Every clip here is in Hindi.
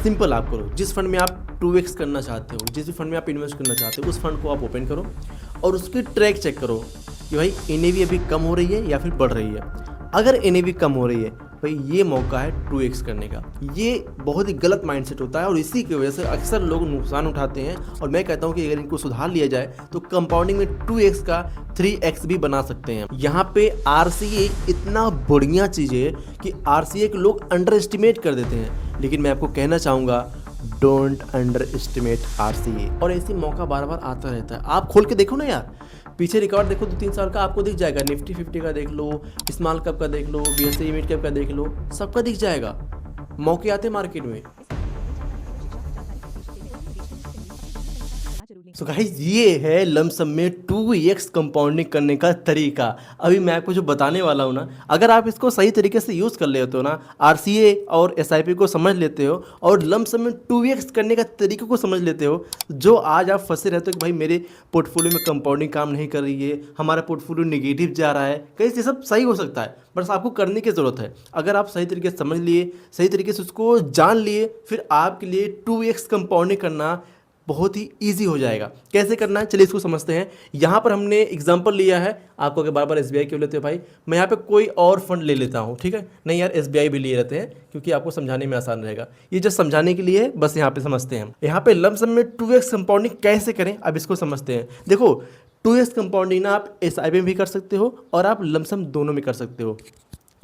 सिंपल आप करो, जिस फंड में आप 2x करना चाहते हो, जिस भी फंड में आप इन्वेस्ट करना चाहते हो, उस फंड को आप ओपन करो और उसकी ट्रैक चेक करो कि भाई एनएवी अभी कम हो रही है या फिर बढ़ रही है। अगर एनएवी कम हो रही है भाई ये मौका है 2x करने का। ये बहुत ही गलत माइंडसेट होता है और इसी की वजह से अक्सर लोग नुकसान उठाते हैं। और मैं कहता हूं कि अगर इनको सुधार लिया जाए तो कंपाउंडिंग में 2x का 3x भी बना सकते हैं। यहाँ पे आरसीए इतना बढ़िया चीज़ है कि आरसीए के लोग अंडर एस्टिमेट कर देते हैं, लेकिन मैं आपको कहना चाहूँगा डोंट अंडर एस्टिमेट आरसीए। और ऐसी मौका बार बार आता रहता है। आप खोल के देखो ना यार, पीछे रिकॉर्ड देखो 2-3 साल का, आपको दिख जाएगा। निफ्टी 50 का देख लो, स्मॉल कैप का देख लो, बीएसई मिड कैप का देख लो, सबका दिख जाएगा। मौके आते मार्केट में। सो गाइस ये है लमसम में 2x कंपाउंडिंग करने का तरीका। अभी मैं आपको जो बताने वाला हूँ ना, अगर आप इसको सही तरीके से यूज़ कर लेते हो ना, आरसीए और एसआईपी को समझ लेते हो और लमसम में 2x करने का तरीके को समझ लेते हो, जो आज आप फंसे रहते हो कि भाई मेरे पोर्टफोलियो में कंपाउंडिंग काम नहीं कर रही है, हमारा पोर्टफोलियो निगेटिव जा रहा है, कहीं ये सब सही हो सकता है। बस आपको करने की ज़रूरत है। अगर आप सही तरीके से समझ लिए, सही तरीके से उसको जान लिए, फिर आपके लिए 2x कंपाउंडिंग करना बहुत ही ईजी हो जाएगा। कैसे करना है चलिए इसको समझते हैं। यहाँ पर हमने एग्जांपल लिया है। आपको अगर बार बार एसबीआई क्यों लेते हो भाई, मैं यहाँ पे कोई और फंड ले लेता हूँ, ठीक है। नहीं यार एसबीआई भी लिए रहते हैं क्योंकि आपको समझाने में आसान रहेगा। ये जस्ट समझाने के लिए बस यहाँ पे समझते हैं। यहाँ पे लमसम में 2x कंपाउंडिंग कैसे करें अब इसको समझते हैं। देखो 2x कंपाउंडिंग ना आप एसआईपी में भी कर सकते हो और आप लमसम दोनों में कर सकते हो।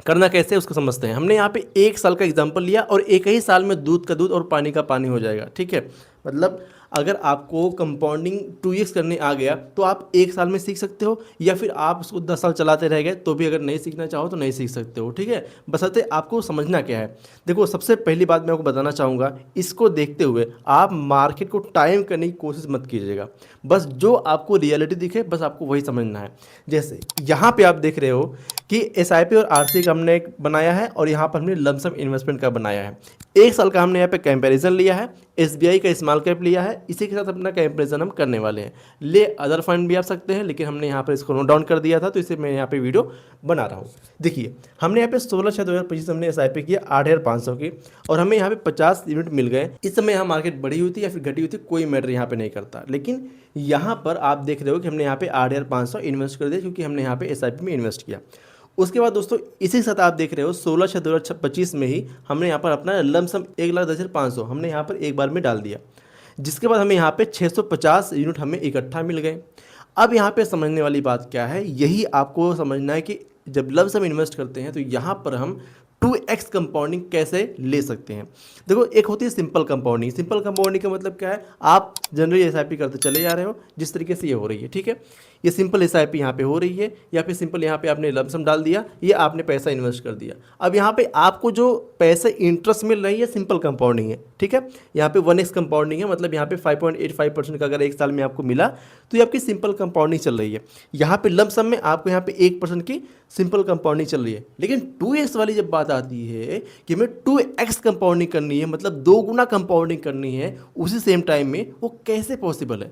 करना कैसे उसको समझते हैं। हमने यहाँ पे 1 साल का एग्जाम्पल लिया और एक ही साल में दूध का दूध और पानी का पानी हो जाएगा, ठीक है। मतलब अगर आपको कंपाउंडिंग 2x करने आ गया तो आप 1 साल में सीख सकते हो, या फिर आप उसको 10 साल चलाते रह गए तो भी अगर नहीं सीखना चाहो तो नहीं सीख सकते हो, ठीक है। बशर्ते आपको समझना क्या है। देखो सबसे पहली बात मैं आपको बताना चाहूँगा, इसको देखते हुए आप मार्केट को टाइम करने की कोशिश मत कीजिएगा। बस जो आपको रियलिटी दिखे बस आपको वही समझना है। जैसे यहाँ पे आप देख रहे हो कि एसआईपी और आरसी का हमने एक बनाया है और यहाँ पर हमने लमसम इन्वेस्टमेंट का बनाया है। 1 साल का हमने यहाँ पे कंपैरिजन लिया है, एसबीआई का स्मॉल कैप लिया है, इसी के साथ अपना कंपैरिजन हम करने वाले हैं। ले अदर फंड भी आ सकते हैं, लेकिन हमने यहाँ पर इसको नोट डाउन कर दिया था तो इसे मैं यहाँ पे वीडियो बना रहा हूँ। देखिए हमने यहाँ पे 16/6/2025 हमने एसआईपी किया 8,500 की और हमें यहाँ पे 50 यूनिट मिल गए। इस समय यहाँ मार्केट बढ़ी हुई थी या फिर घटी हुई थी कोई मैटर यहाँ पे नहीं करता, लेकिन यहाँ पर आप देख रहे हो कि हमने यहाँ पे 8,500 इन्वेस्ट कर दिया क्योंकि हमने यहाँ पे एसआईपी में इन्वेस्ट किया। उसके बाद दोस्तों इसी के साथ आप देख रहे हो 16/6/2025 में ही हमने यहाँ पर अपना लमसम 1,10,500 हमने यहाँ पर एक बार में डाल दिया, जिसके बाद हमें यहाँ पे 650 यूनिट हमें इकट्ठा मिल गए। अब यहाँ पे समझने वाली बात क्या है, यही आपको समझना है कि जब लमसम इन्वेस्ट करते हैं तो यहाँ पर हम 2x कंपाउंडिंग कैसे ले सकते हैं। देखो एक होती है सिंपल कंपाउंडिंग। सिंपल कंपाउंडिंग का मतलब क्या है, आप जनरली एसआईपी करते चले जा रहे हो जिस तरीके से ये हो रही है, ठीक है। ये सिंपल एसआईपी यहाँ पे हो रही है या फिर सिंपल यहाँ पे आपने लमसम डाल दिया, ये आपने पैसा इन्वेस्ट कर दिया। अब यहाँ पे आपको जो पैसे इंटरेस्ट मिल रही है सिंपल कंपाउंडिंग है, ठीक है। यहाँ पे 1x कंपाउंडिंग है, मतलब यहाँ पे 5.85% का अगर 1 साल में आपको मिला तो ये आपकी सिंपल कंपाउंडिंग चल रही है। यहाँ पे लमसम में आपको यहाँ पे 1% की सिंपल कंपाउंडिंग चल रही है। लेकिन 2x वाली जब बात आती है कि हमें 2x कंपाउंडिंग करनी है, मतलब 2 गुना कंपाउंडिंग करनी है उसी सेम टाइम में, वो कैसे पॉसिबल है।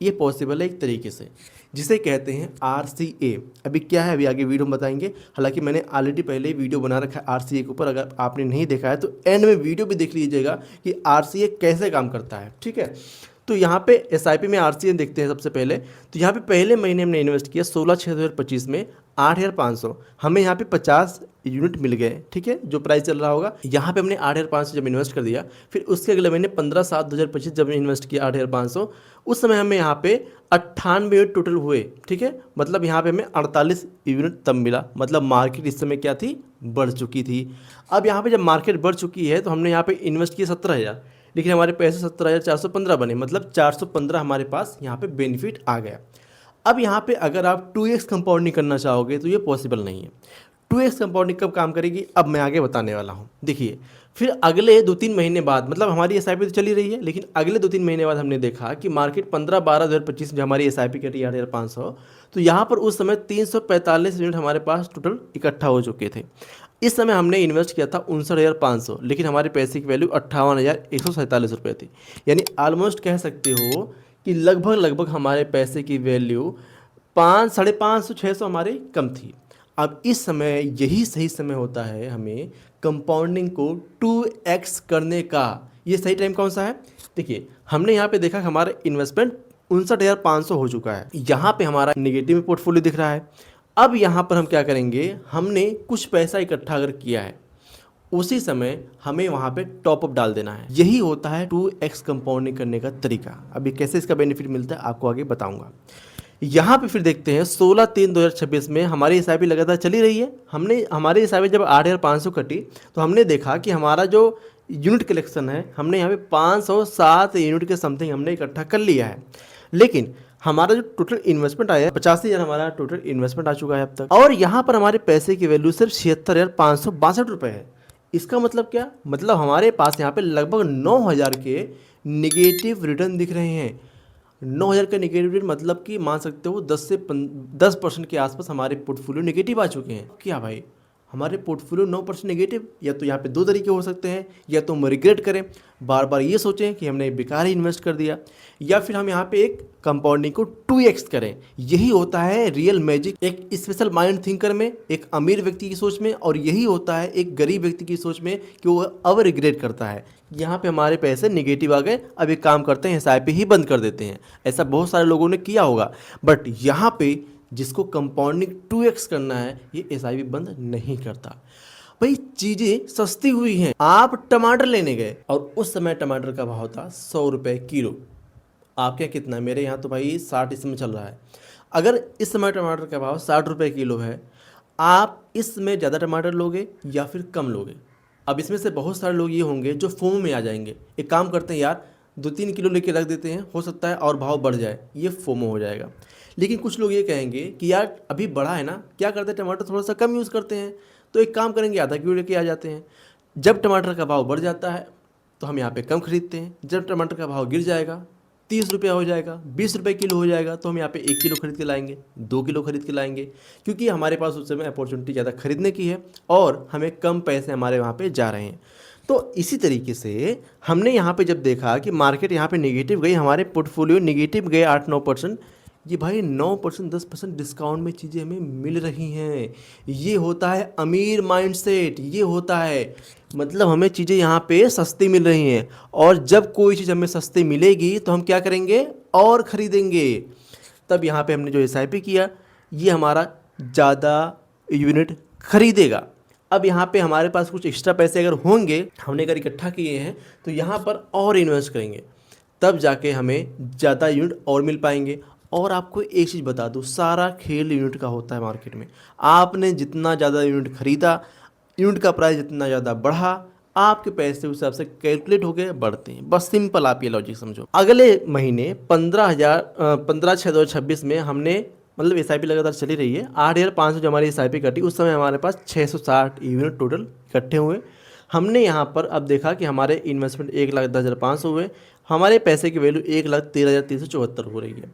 ये पॉसिबल है एक तरीके से जिसे कहते हैं आरसीए। अभी क्या है अभी आगे वीडियो में बताएंगे। हालांकि मैंने ऑलरेडी पहले ही वीडियो बना रखा है आरसीए के ऊपर, अगर आपने नहीं देखा है तो एंड में वीडियो भी देख लीजिएगा कि आरसीए कैसे काम करता है, ठीक है। तो यहाँ पे एसआईपी में आरसीए देखते हैं सबसे पहले। तो यहाँ पे पहले महीने हमने इन्वेस्ट किया 16/6/2025 में 8,500, हमें यहाँ पे 50 यूनिट मिल गए, ठीक है, जो प्राइस चल रहा होगा। यहाँ पे हमने 8,500 जब इन्वेस्ट कर दिया, फिर उसके अगले महीने 15/7/2025 जब इन्वेस्ट किया 8,500, उस समय हमें यहाँ पे 98 यूनिट टोटल हुए, ठीक है। मतलब यहाँ पे हमें 48 यूनिट तब मिला, मतलब मार्केट इस समय क्या थी, बढ़ चुकी थी। अब यहाँ पे जब मार्केट बढ़ चुकी है तो हमने यहाँ पे इन्वेस्ट किया 17,000, लेकिन हमारे पैसे 17,415 बने, मतलब 415 हमारे पास यहाँ पे बेनिफिट आ गया। अब यहाँ पे अगर आप 2x कंपाउंडिंग करना चाहोगे तो ये पॉसिबल नहीं है। 2x कंपाउंडिंग कब काम करेगी अब मैं आगे बताने वाला हूँ। देखिए फिर अगले 2-3 महीने बाद, मतलब हमारी एसआईपी तो चली रही है, लेकिन अगले 2-3 महीने बाद हमने देखा कि मार्केट 15/12/2025 में हमारी एसआईपी कटी 8,500, तो यहाँ पर उस समय 345 यूनिट हमारे पास टोटल इकट्ठा हो चुके थे। इस समय हमने इन्वेस्ट किया था 59,500, लेकिन हमारे पैसे की वैल्यू 58,147 रुपये थी। यानी ऑलमोस्ट कह सकते हो कि लगभग हमारे पैसे की वैल्यू 500-550-600 हमारे कम थी। अब इस समय यही सही समय होता है हमें कंपाउंडिंग को 2x करने का। ये सही टाइम कौन सा है? देखिए हमने यहाँ पे देखा हमारा इन्वेस्टमेंट 59,500 हो चुका है, यहाँ पे हमारा निगेटिव में पोर्टफोलियो दिख रहा है। अब यहाँ पर हम क्या करेंगे, हमने कुछ पैसा इकट्ठा अगर किया है उसी समय हमें वहाँ पे टॉप अप डाल देना है। यही होता है 2x कंपाउंडिंग करने का तरीका। अभी कैसे इसका बेनिफिट मिलता है आपको आगे बताऊंगा। यहाँ पे फिर देखते हैं 16/3/2026 में हमारी एसआईपी लगातार चली रही है। हमने हमारी एसआईपी जब 8,500 कटी तो हमने देखा कि हमारा जो यूनिट कलेक्शन है हमने यहाँ पे 507 यूनिट के समथिंग हमने इकट्ठा कर लिया है। लेकिन हमारा जो टोटल इन्वेस्टमेंट आया है 85,000 हमारा टोटल इन्वेस्टमेंट आ चुका है अब तक, और यहाँ पर हमारे पैसे की वैल्यू सिर्फ 76,562 रुपये है। इसका मतलब क्या? मतलब हमारे पास यहाँ पे लगभग 9,000 के निगेटिव रिटर्न दिख रहे हैं। 9,000 का नेगेटिव रिटर्न मतलब कि मान सकते हो 10% के आसपास हमारे पोर्टफोलियो नेगेटिव आ चुके हैं। क्या भाई, हमारे पोर्टफोलियो 9% नेगेटिव? या तो यहाँ पे दो तरीके हो सकते हैं, या तो हम रिग्रेट करें, बार बार ये सोचें कि हमने बेकार ही इन्वेस्ट कर दिया, या फिर हम यहाँ पे एक कंपाउंडिंग को 2x करें। यही होता है रियल मैजिक एक स्पेशल माइंड थिंकर में, एक अमीर व्यक्ति की सोच में, और यही होता है एक गरीब व्यक्ति की सोच में कि वो अब रिग्रेट करता है। यहाँ पे हमारे पैसे नेगेटिव आ गए, अब एक काम करते हैं एसआईपी ही बंद कर देते हैं। ऐसा बहुत सारे लोगों ने किया होगा, बट यहाँ पे जिसको कंपाउंडिंग 2x करना है ये एसआईपी बंद नहीं करता। भाई चीज़ें सस्ती हुई हैं। आप टमाटर लेने गए और उस समय टमाटर का भाव था 100 रुपये किलो। आपके यहाँ कितना है? मेरे यहाँ तो भाई 60 इस समय चल रहा है। अगर इस समय टमाटर का भाव 60 रुपये किलो है, आप इस समय ज़्यादा टमाटर लोगे या फिर कम लोगे? अब इसमें से बहुत सारे लोग ये होंगे जो फोमो में आ जाएंगे। एक काम करते हैं यार, 2-3 किलो लेके रख देते हैं, हो सकता है और भाव बढ़ जाए, ये फोमो हो जाएगा। लेकिन कुछ लोग ये कहेंगे कि यार अभी बढ़ा है ना, क्या करते हैं टमाटर थोड़ा सा कम यूज़ करते हैं, तो एक काम करेंगे आधा किलो लेके आ जाते हैं। जब टमाटर का भाव बढ़ जाता है तो हम यहाँ पे कम खरीदते हैं। जब टमाटर का भाव गिर जाएगा, 30 रुपया हो जाएगा, 20 रुपये किलो हो जाएगा, तो हम यहाँ पे 1 किलो खरीद के लाएंगे, 2 किलो खरीद के लाएंगे, क्योंकि हमारे पास उस समय अपॉर्चुनिटी ज़्यादा खरीदने की है और हमें कम पैसे हमारे वहाँ पे जा रहे हैं। तो इसी तरीके से हमने यहाँ पे जब देखा कि मार्केट यहाँ पे नेगेटिव गई, हमारे पोर्टफोलियो नेगेटिव गए 8-9%, ये भाई 9% 10% डिस्काउंट में चीज़ें हमें मिल रही हैं। ये होता है अमीर माइंडसेट, ये होता है मतलब हमें चीज़ें यहाँ पे सस्ती मिल रही हैं, और जब कोई चीज़ हमें सस्ती मिलेगी तो हम क्या करेंगे और ख़रीदेंगे। तब यहाँ पे हमने जो एसआईपी किया ये हमारा ज़्यादा यूनिट खरीदेगा। अब यहाँ पे हमारे पास कुछ एक्स्ट्रा पैसे अगर होंगे, हमने अगर इकट्ठा किए हैं, तो यहाँ पर और इन्वेस्ट करेंगे, तब जाके हमें ज़्यादा यूनिट और मिल पाएंगे। और आपको एक चीज़ बता दूँ, सारा खेल यूनिट का होता है मार्केट में। आपने जितना ज़्यादा यूनिट खरीदा, यूनिट का प्राइस जितना ज़्यादा बढ़ा, आपके पैसे उस हिसाब से कैलकुलेट हो गए बढ़ते हैं। बस सिंपल आप ये लॉजिक समझो। अगले महीने 15/6/2026 में हमने मतलब एसआईपी लगातार चली रही है, 8,500 जो हमारी एसआईपी कटी, उस समय हमारे पास 660 यूनिट टोटल इकट्ठे हुए। हमने यहाँ पर अब देखा कि हमारे इन्वेस्टमेंट 1,10,500 हुए, हमारे पैसे की वैल्यू 1,13,374 हो रही है।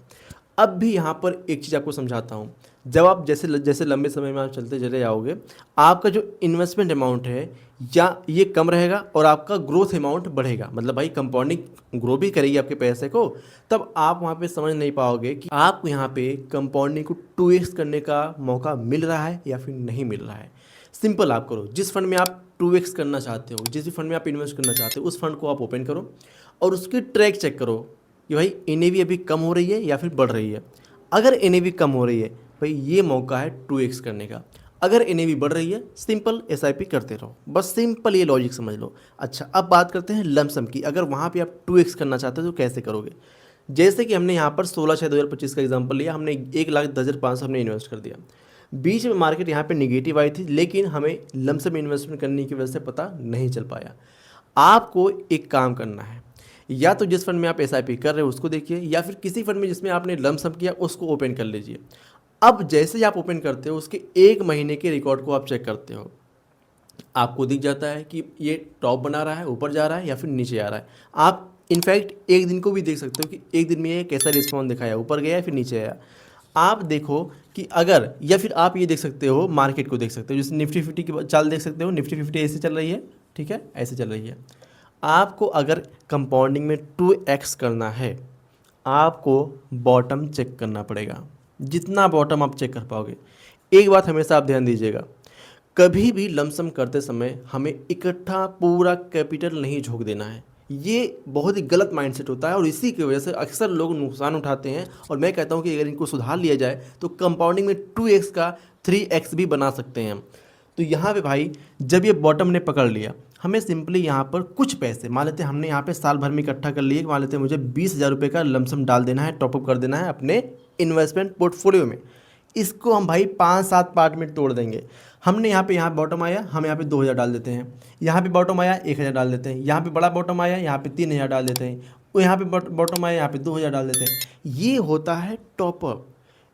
अब भी यहाँ पर एक चीज़ आपको समझाता हूँ। जब आप जैसे जैसे लंबे समय में आप चलते चले जाओगे, आपका जो इन्वेस्टमेंट अमाउंट है या ये कम रहेगा और आपका ग्रोथ अमाउंट बढ़ेगा। मतलब भाई कंपाउंडिंग ग्रो भी करेगी आपके पैसे को, तब आप वहाँ पे समझ नहीं पाओगे कि आपको यहाँ पे कंपाउंडिंग को 2x करने का मौका मिल रहा है या फिर नहीं मिल रहा है। सिंपल आप करो, जिस फंड में आप 2x करना चाहते हो, जिस भी फंड में आप इन्वेस्ट करना चाहते हो, उस फंड को आप ओपन करो और उसकी ट्रैक चेक करो कि भाई NAV अभी कम हो रही है या फिर बढ़ रही है। अगर NAV कम हो रही है, भाई ये मौका है 2x करने का। अगर NAV बढ़ रही है, सिंपल SIP करते रहो। बस सिंपल ये लॉजिक समझ लो। अच्छा, अब बात करते हैं लमसम की। अगर वहाँ पे आप 2x करना चाहते हो तो कैसे करोगे? जैसे कि हमने यहाँ पर 16/6/2025 का एग्जाम्पल लिया, हमने 1,10,500 हमने इन्वेस्ट कर दिया। बीच में मार्केट यहाँ पे नेगेटिव आई थी, लेकिन हमें लमसम इन्वेस्टमेंट करने की वजह से पता नहीं चल पाया। आपको एक काम करना है, या तो जिस फंड में आप SIP कर रहे हो उसको देखिए, या फिर किसी फंड में जिसमें आपने लमसम किया उसको ओपन कर लीजिए। अब जैसे ही आप ओपन करते हो, उसके 1 महीने के रिकॉर्ड को आप चेक करते हो, आपको दिख जाता है कि ये टॉप बना रहा है, ऊपर जा रहा है या फिर नीचे आ रहा है। आप इनफैक्ट एक दिन को भी देख सकते हो कि एक दिन में ये कैसा रिस्पॉन्स दिखाया, ऊपर गया या फिर नीचे आया। आप देखो कि अगर, या फिर आप ये देख सकते हो, मार्केट को देख सकते हो, जैसे निफ्टी 50 की चाल देख सकते हो। निफ्टी 50 ऐसे चल रही है, ठीक है, ऐसे चल रही है। आपको अगर कंपाउंडिंग में 2x करना है, आपको बॉटम चेक करना पड़ेगा। जितना बॉटम आप चेक कर पाओगे। एक बात हमेशा आप ध्यान दीजिएगा, कभी भी लमसम करते समय हमें इकट्ठा पूरा कैपिटल नहीं झोंक देना है। ये बहुत ही गलत माइंडसेट होता है और इसी की वजह से अक्सर लोग नुकसान उठाते हैं। और मैं कहता हूँ कि अगर इनको सुधार लिया जाए तो कंपाउंडिंग में 2x का 3x भी बना सकते हैं हम। तो यहाँ पे भाई जब ये बॉटम ने पकड़ लिया, हमें सिंपली यहाँ पर कुछ पैसे मान लेते हैं, हमने यहाँ पे साल भर में इकट्ठा कर लिए, मान लेते हैं मुझे 20,000 रुपये का लमसम डाल देना है, टॉपअप कर देना है अपने इन्वेस्टमेंट पोर्टफोलियो में। इसको हम भाई 5-7 पार्ट में तोड़ देंगे। हमने यहाँ बॉटम आया, हम यहाँ पे 2,000 डाल देते हैं, यहाँ पे बॉटम आया 1,000 डाल देते हैं, यहाँ पे बड़ा बॉटम आया यहाँ पे 3,000 डाल देते हैं, और यहाँ पे बॉटम आया यहाँ पे 2,000 डाल देते हैं। ये होता है टॉपअप,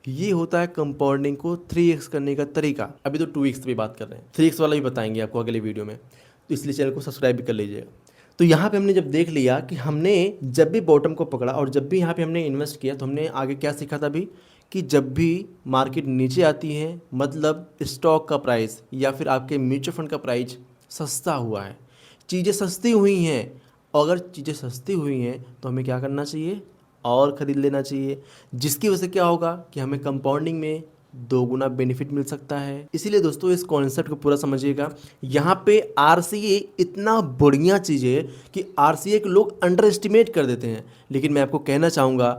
ये होता है कंपाउंडिंग को 3x करने का तरीका। अभी तो 2x पे बात कर रहे हैं, 3x वाला भी बताएंगे आपको अगले वीडियो में, तो इसलिए चैनल को सब्सक्राइब भी कर लीजिएगा। तो यहाँ पे हमने जब देख लिया कि हमने जब भी बॉटम को पकड़ा और जब भी यहाँ पे हमने इन्वेस्ट किया, तो हमने आगे क्या सीखा था अभी कि जब भी मार्केट नीचे आती है, मतलब स्टॉक का प्राइस या फिर आपके म्यूचुअल फंड का प्राइस सस्ता हुआ है, चीज़ें सस्ती हुई हैं, और अगर चीज़ें सस्ती हुई हैं तो हमें क्या करना चाहिए, और ख़रीद लेना चाहिए, जिसकी वजह से क्या होगा कि हमें कंपाउंडिंग में 2 गुना बेनिफिट मिल सकता है। इसीलिए दोस्तों इस कॉन्सेप्ट को पूरा समझिएगा। यहाँ पे आरसीए इतना बढ़िया चीज़ है कि आरसीए के लोग अंडर एस्टिमेट कर देते हैं, लेकिन मैं आपको कहना चाहूँगा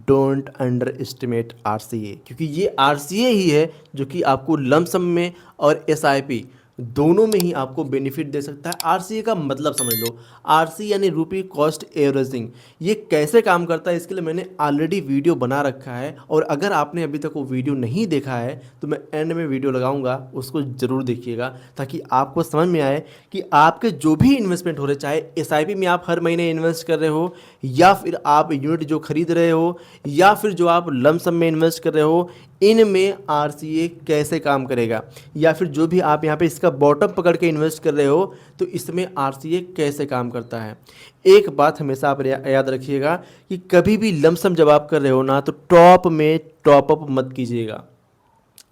डोंट अंडर एस्टिमेट आरसीए, क्योंकि ये आरसीए ही है जो कि आपको लमसम में और एसआईपी दोनों में ही आपको बेनिफिट दे सकता है। आरसीए का मतलब समझ लो, आरसी यानी रुपी कॉस्ट एवरेजिंग। ये कैसे काम करता है इसके लिए मैंने ऑलरेडी वीडियो बना रखा है, और अगर आपने अभी तक वो वीडियो नहीं देखा है तो मैं एंड में वीडियो लगाऊंगा, उसको ज़रूर देखिएगा, ताकि आपको समझ में आए कि आपके जो भी इन्वेस्टमेंट हो रहे, चाहे एसआईपी में आप हर महीने इन्वेस्ट कर रहे हो, या फिर आप यूनिट जो खरीद रहे हो, या फिर जो आप लमसम में इन्वेस्ट कर रहे हो, इनमें आरसीए कैसे काम करेगा, या फिर जो भी आप यहाँ पे इसका बॉटम पकड़ के इन्वेस्ट कर रहे हो तो इसमें आरसीए कैसे काम करता है। एक बात हमेशा आप याद रखिएगा कि कभी भी लमसम जब आप कर रहे हो ना, तो टॉप में टॉपअप मत कीजिएगा।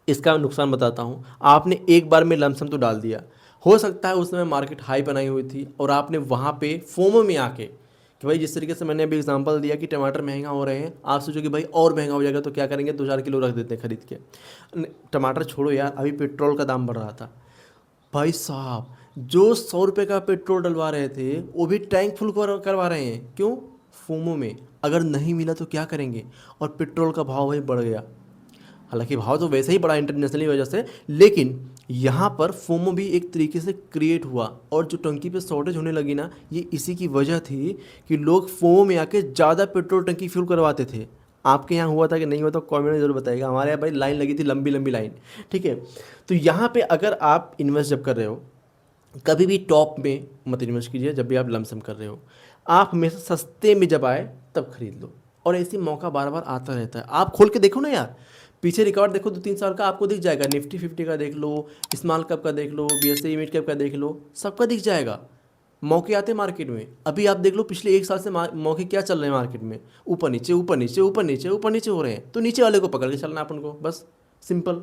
इसका नुकसान बताता हूँ। आपने एक बार में लमसम तो डाल दिया, हो सकता है उस समय मार्केट हाई बनाई हुई थी और आपने वहाँ पे फोमो में आके कि भाई जिस तरीके से मैंने अभी एग्जांपल दिया कि टमाटर महंगा हो रहे हैं, आप सोचो कि भाई और महंगा हो जाएगा तो क्या करेंगे, 2-4 किलो रख देते हैं खरीद के। टमाटर छोड़ो यार, अभी पेट्रोल का दाम बढ़ रहा था भाई साहब, जो 100 रुपये का पेट्रोल डलवा रहे थे वो भी टैंक फुल करवा रहे हैं। क्यों? फोमो में। अगर नहीं मिला तो क्या करेंगे, और पेट्रोल का भाव भाई बढ़ गया। हालांकि भाव तो वैसे ही बढ़ा इंटरनेशनली वजह से, लेकिन यहाँ पर फोमो भी एक तरीके से क्रिएट हुआ, और जो टंकी पे शॉर्टेज होने लगी ना, ये इसी की वजह थी कि लोग फोमो में आके ज़्यादा पेट्रोल टंकी फ्यूल करवाते थे। आपके यहाँ हुआ था कि नहीं हुआ तो कमेंट में जरूर बताइएगा। हमारे यहाँ भाई लाइन लगी थी, लंबी लंबी लाइन। ठीक है, तो यहाँ पे अगर आप इन्वेस्ट जब कर रहे हो, कभी भी टॉप में मत इन्वेस्ट कीजिए। जब भी आप लमसम कर रहे हो, आप हमेशा सस्ते में जब आए तब खरीद लो, और ऐसी मौका बार बार आता रहता है। आप खोल के देखो ना यार, पीछे रिकॉर्ड देखो 2-3 साल का, आपको दिख जाएगा। निफ्टी 50 का देख लो, स्मॉल कैप का देख लो, बीएसई मिड कैप का देख लो, सबका दिख जाएगा। मौके आते हैं मार्केट में। अभी आप देख लो पिछले 1 साल से मौके क्या चल रहे हैं मार्केट में, ऊपर नीचे ऊपर नीचे ऊपर नीचे ऊपर नीचे हो रहे हैं। तो नीचे वाले को पकड़ के चलना अपन को, बस सिंपल।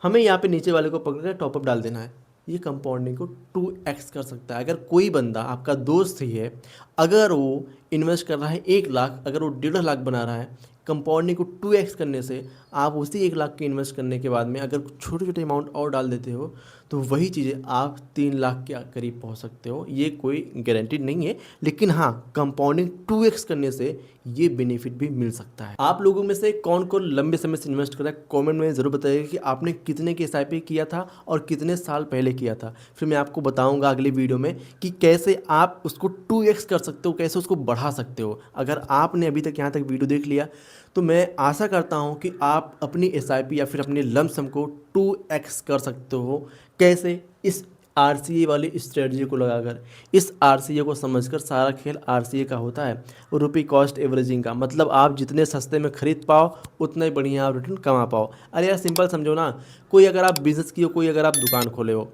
हमें यहाँ पे नीचे वाले को पकड़ के टॉपअप डाल देना है। ये कंपाउंडिंग को 2x कर सकता है। अगर कोई बंदा आपका दोस्त ही है, अगर वो इन्वेस्ट कर रहा है 1 लाख, अगर वो 1.5 लाख बना रहा है, कंपाउंडिंग को 2x करने से आप उसी 1 लाख के इन्वेस्ट करने के बाद में अगर छोटे छोटे अमाउंट और डाल देते हो तो वही चीज़ें आप 3 लाख के करीब पहुंच सकते हो। ये कोई गारंटीड नहीं है, लेकिन हाँ, कंपाउंडिंग 2x करने से ये बेनिफिट भी मिल सकता है। आप लोगों में से कौन कौन लंबे समय से इन्वेस्ट कर रहा है, कमेंट में ज़रूर बताइएगा कि आपने कितने के एसआईपी किया था और कितने साल पहले किया था। फिर मैं आपको बताऊंगा अगले वीडियो में कि कैसे आप उसको 2x कर सकते हो, कैसे उसको बढ़ा सकते हो। अगर आपने अभी तक यहाँ तक वीडियो देख लिया तो मैं आशा करता हूँ कि आप अपनी एसआईपी या फिर अपने लमसम को 2x कर सकते हो। कैसे? इस आरसीए वाली स्ट्रेटजी को लगाकर। इस आरसीए को समझकर, सारा खेल आरसीए का होता है, रुपी कॉस्ट एवरेजिंग का। मतलब आप जितने सस्ते में खरीद पाओ उतना ही बढ़िया आप रिटर्न कमा पाओ। अरे यार सिंपल समझो ना, कोई अगर आप बिज़नेस की हो, कोई अगर आप दुकान खोले हो,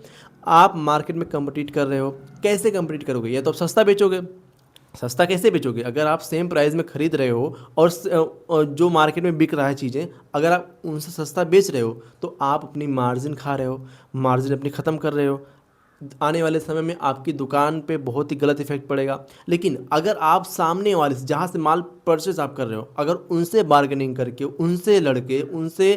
आप मार्केट में कम्पीट कर रहे हो, कैसे कम्पीट करोगे? या तो आप सस्ता बेचोगे। सस्ता कैसे बेचोगे? अगर आप सेम प्राइस में ख़रीद रहे हो और जो मार्केट में बिक रहा है चीज़ें, अगर आप उनसे सस्ता बेच रहे हो तो आप अपनी मार्जिन खा रहे हो, मार्जिन अपनी ख़त्म कर रहे हो। आने वाले समय में आपकी दुकान पे बहुत ही गलत इफेक्ट पड़ेगा। लेकिन अगर आप सामने वाले से, जहाँ से माल परचेज आप कर रहे हो, अगर उनसे बार्गेनिंग करके, उनसे लड़के, उनसे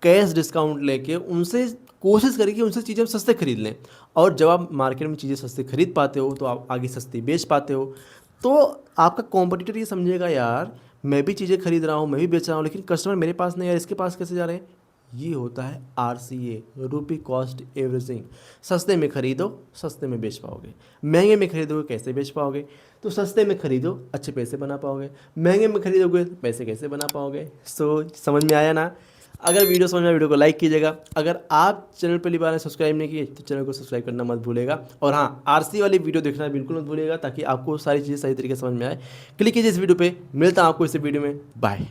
कैश डिस्काउंट लेके, उनसे कोशिश करें कि उनसे चीज़ें सस्ते खरीद लें, और जब आप मार्केट में चीज़ें सस्ते खरीद पाते हो तो आप आगे सस्ती बेच पाते हो। तो आपका कॉम्पिटिटर ये समझेगा यार मैं भी चीज़ें खरीद रहा हूँ, मैं भी बेच रहा हूँ, लेकिन कस्टमर मेरे पास नहीं है, इसके पास कैसे जा रहे हैं। ये होता है RCA, रुपी कॉस्ट एवरेजिंग। सस्ते में खरीदो, सस्ते में बेच पाओगे। महंगे में खरीदोगे, कैसे बेच पाओगे। तो सस्ते में खरीदो, अच्छे पैसे बना पाओगे। महंगे में खरीदोगे, पैसे कैसे बना पाओगे। सो समझ में आया ना। अगर वीडियो समझ में आया, वीडियो को लाइक कीजिएगा। अगर आप चैनल पहली बार सब्सक्राइब नहीं किए तो चैनल को सब्सक्राइब करना मत भूलिएगा। और हाँ, RC वाली वीडियो देखना बिल्कुल मत भूलिएगा, ताकि आपको सारी चीज़ें सही तरीके से समझ में आए। क्लिक कीजिए इस वीडियो पे। मिलता हूँ आपको इस वीडियो में। बाय।